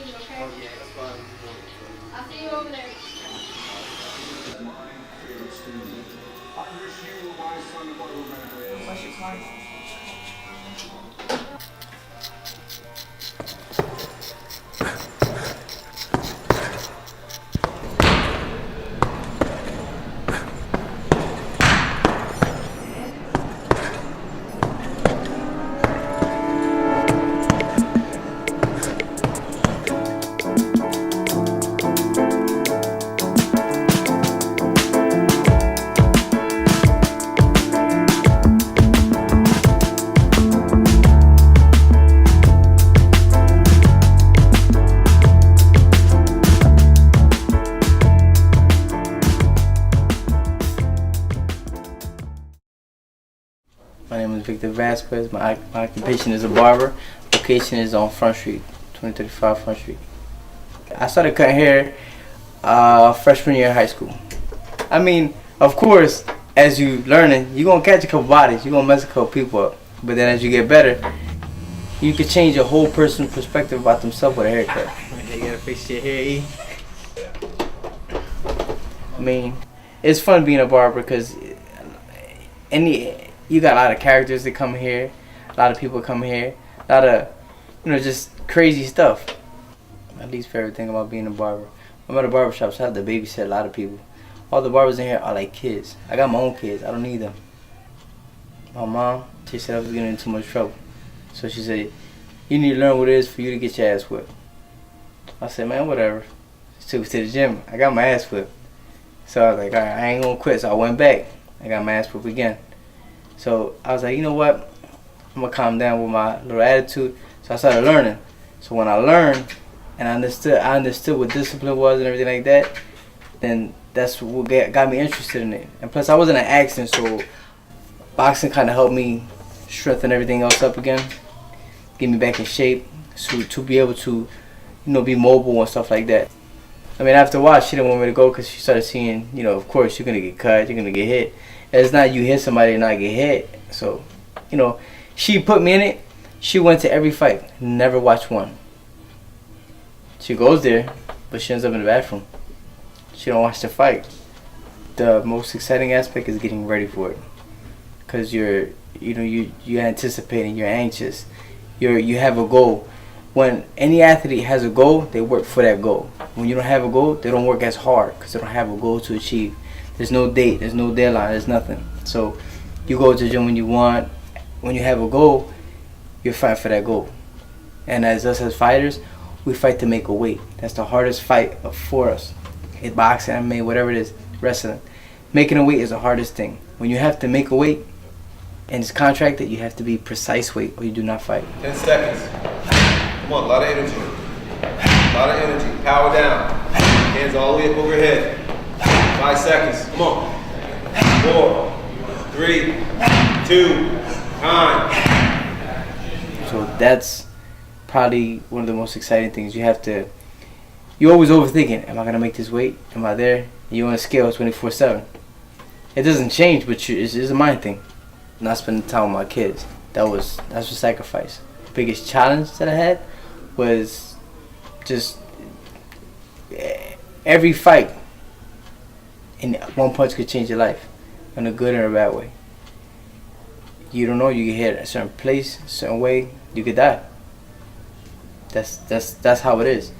Okay? Oh yeah, that's fine. I'll see you over there. What's your card? My name is Victor Vasquez. My occupation is a barber. Location is on Front Street, 2035 Front Street. I started cutting hair freshman year in high school. I mean, of course, as you learning, you're gonna catch a couple bodies, you're gonna mess a couple people up. But then as you get better, you can change a whole person's perspective about themselves with a haircut. Okay, you gotta fix your hair, E. I mean, it's fun being a barber because you got a lot of characters that come here, a lot of people come here, a lot of, just crazy stuff. My least favorite thing about being a barber. I'm at a barbershop, so I have to babysit a lot of people. All the barbers in here are like kids. I got my own kids. I don't need them. My mom, she said I was getting in too much trouble. So she said, you need to learn what it is for you to get your ass whipped. I said, man, whatever. She took me to the gym. I got my ass whipped. So I was like, all right, I ain't gonna quit. So I went back. I got my ass whipped again. So I was like, you know what? I'm gonna calm down with my little attitude. So I started learning. So when I learned and I understood what discipline was and everything like that, then that's what got me interested in it. And plus I was in an accident, so boxing kind of helped me strengthen everything else up again, get me back in shape, so to be able to, be mobile and stuff like that. I mean, after a while, she didn't want me to go because she started seeing, of course, you're gonna get cut, you're gonna get hit. It's not you hit somebody and not get hit. So, she put me in it. She went to every fight, never watched one. She goes there, but she ends up in the bathroom. She don't watch the fight. The most exciting aspect is getting ready for it, because you're anticipating, you're anxious, you have a goal. When any athlete has a goal, they work for that goal. When you don't have a goal, they don't work as hard because they don't have a goal to achieve. There's no date, there's no deadline, there's nothing. So you go to the gym when you want. When you have a goal, you're fighting for that goal. And as us as fighters, we fight to make a weight. That's the hardest fight for us. In boxing, MMA, whatever it is, wrestling. Making a weight is the hardest thing. When you have to make a weight and it's contracted, you have to be precise weight or you do not fight. 10 seconds. Come on, a lot of energy. A lot of energy. Power down. Hands all the way up overhead. 5 seconds. Come on. 4, 3, 2, time. So that's probably one of the most exciting things. You're always overthinking, am I going to make this weight? Am I there? You're on a scale 24/7. It doesn't change, but it's a mind thing. Not spending time with my kids. That's a sacrifice. The biggest challenge that I had was just every fight in one punch could change your life in a good or a bad way. You don't know, you get hit at a certain place, a certain way, you could die. That's how it is.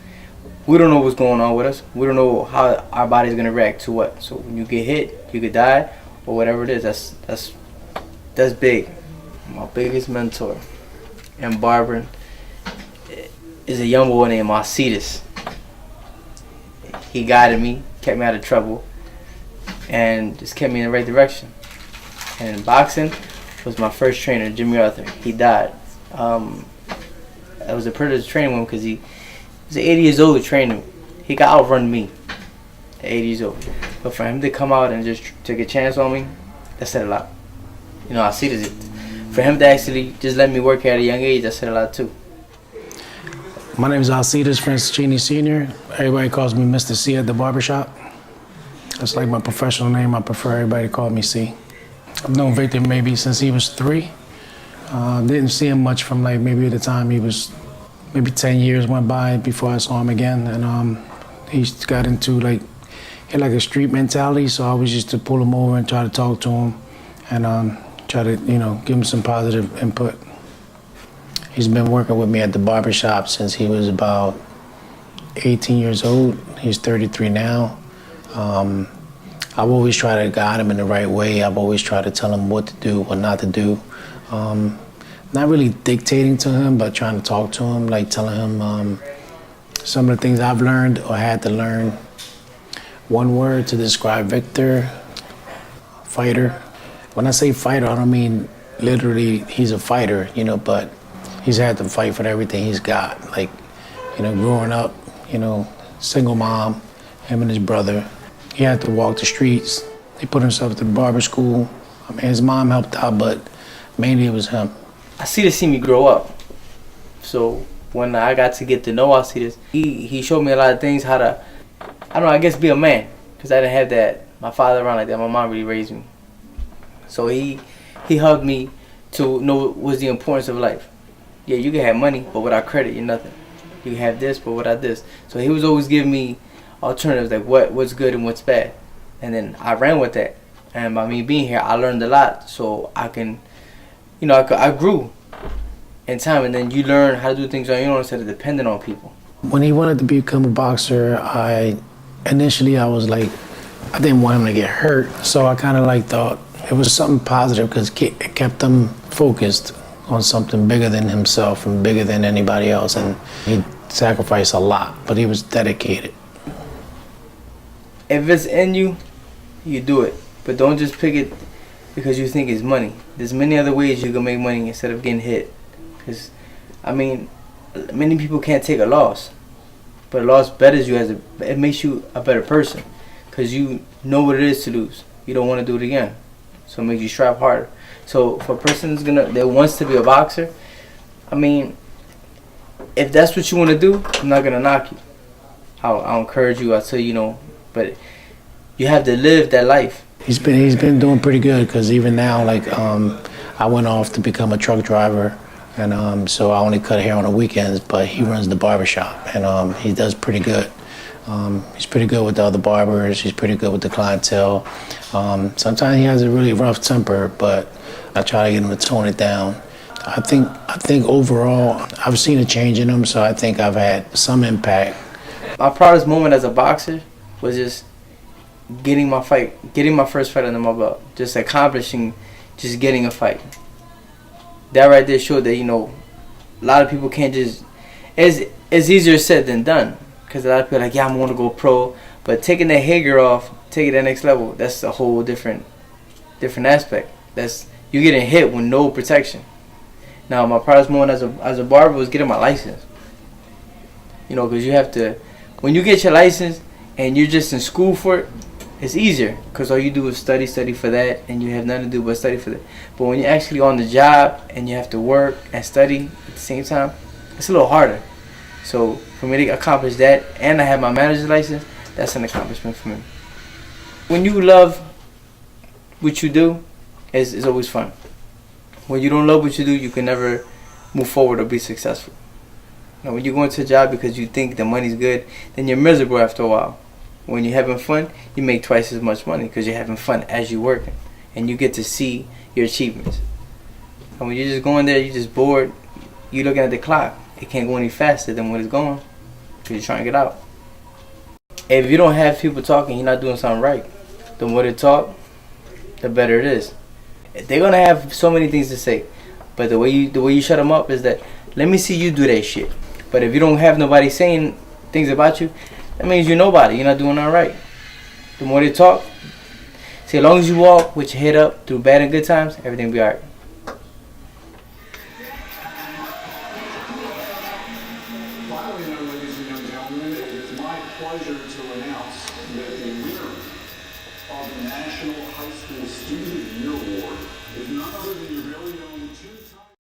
We don't know what's going on with us. We don't know how our body's gonna react to what. So when you get hit, you could die or whatever it is. That's big. My biggest mentor in barbering is a young boy named Alcides. He guided me, kept me out of trouble, and just kept me in the right direction. And in boxing was my first trainer, Jimmy Arthur. He died. I was a privilege to train with him because he was 80 years old training me. He got outrun me at 80 years old. But for him to come out and just take a chance on me, that said a lot. I see it. For him to actually just let me work at a young age, that said a lot too. My name is Alcides, Francheschini Sr. Everybody calls me Mr. C at the barbershop. That's like my professional name. I prefer everybody to call me C. I've known Victor maybe since he was 3. Didn't see him much from maybe the time he was maybe 10 years went by before I saw him again, and he got into he had like a street mentality. So I always used to pull him over and try to talk to him, and try to give him some positive input. He's been working with me at the barbershop since he was about 18 years old. He's 33 now. I've always tried to guide him in the right way. I've always tried to tell him what to do, what not to do. Not really dictating to him, but trying to talk to him, like telling him some of the things I've learned or had to learn. One word to describe Victor: fighter. When I say fighter, I don't mean literally he's a fighter, but he's had to fight for everything he's got. Like, growing up, single mom, him and his brother. He had to walk the streets. He put himself through barber school. I mean, his mom helped out, but mainly it was him. Alcides see me grow up. So when I got to get to know Alcides, he showed me a lot of things, how to, I guess be a man. Because I didn't have that, my father around like that. My mom really raised me. So he helped me to know what was the importance of life. Yeah, you can have money, but without credit, you're nothing. You can have this, but without this. So he was always giving me alternatives, like what's good and what's bad. And then I ran with that. And by me being here, I learned a lot. So I can, I grew in time. And then you learn how to do things on your own instead of depending on people. When he wanted to become a boxer, initially I was like, I didn't want him to get hurt. So I kind of thought it was something positive because it kept him focused on something bigger than himself and bigger than anybody else. And he sacrificed a lot, but he was dedicated. If it's in you, you do it. But don't just pick it because you think it's money. There's many other ways you can make money instead of getting hit. Because, many people can't take a loss. But a loss betters you it makes you a better person. Because you know what it is to lose. You don't want to do it again. So it makes you strive harder. So for a person that wants to be a boxer, if that's what you want to do, I'm not going to knock you. I'll encourage you. I'll tell you, but you have to live that life. He's been doing pretty good because even now, I went off to become a truck driver, and so I only cut hair on the weekends. But he runs the barbershop, and he does pretty good. He's pretty good with the other barbers. He's pretty good with the clientele. Sometimes he has a really rough temper, but I try to get him to tone it down. I think overall, I've seen a change in him, so I think I've had some impact. My proudest moment as a boxer was just getting my first fight under my belt, just accomplishing, just getting a fight. That right there showed that a lot of people can't just. It's easier said than done, because a lot of people are like, yeah, I'm gonna go pro, but taking that hair gear off, taking it to the next level, that's a whole different aspect. That's you getting hit with no protection. Now my proudest moment as a barber was getting my license. Because you have to. When you get your license and you're just in school for it, it's easier because all you do is study for that, and you have nothing to do but study for that. But when you're actually on the job and you have to work and study at the same time, it's a little harder. So for me to accomplish that, and I have my manager's license, that's an accomplishment for me. When you love what you do, it's always fun. When you don't love what you do, you can never move forward or be successful. Now, when you go into a job because you think the money's good, then you're miserable after a while. When you're having fun, you make twice as much money because you're having fun as you're working. And you get to see your achievements. And when you're just going there, you're just bored, you're looking at the clock. It can't go any faster than what it's going because you're trying to get out. If you don't have people talking, you're not doing something right. The more they talk, the better it is. They're going to have so many things to say. But the way you shut them up is that, let me see you do that shit. But if you don't have nobody saying things about you, that means you're nobody. You're not doing all right. The more they talk, see, as long as you walk with your head up through bad and good times, everything will be all right. Finally, now, ladies and gentlemen, it's my pleasure to announce that the winner of the National High School Student of the Year Award is none other than your very own two-time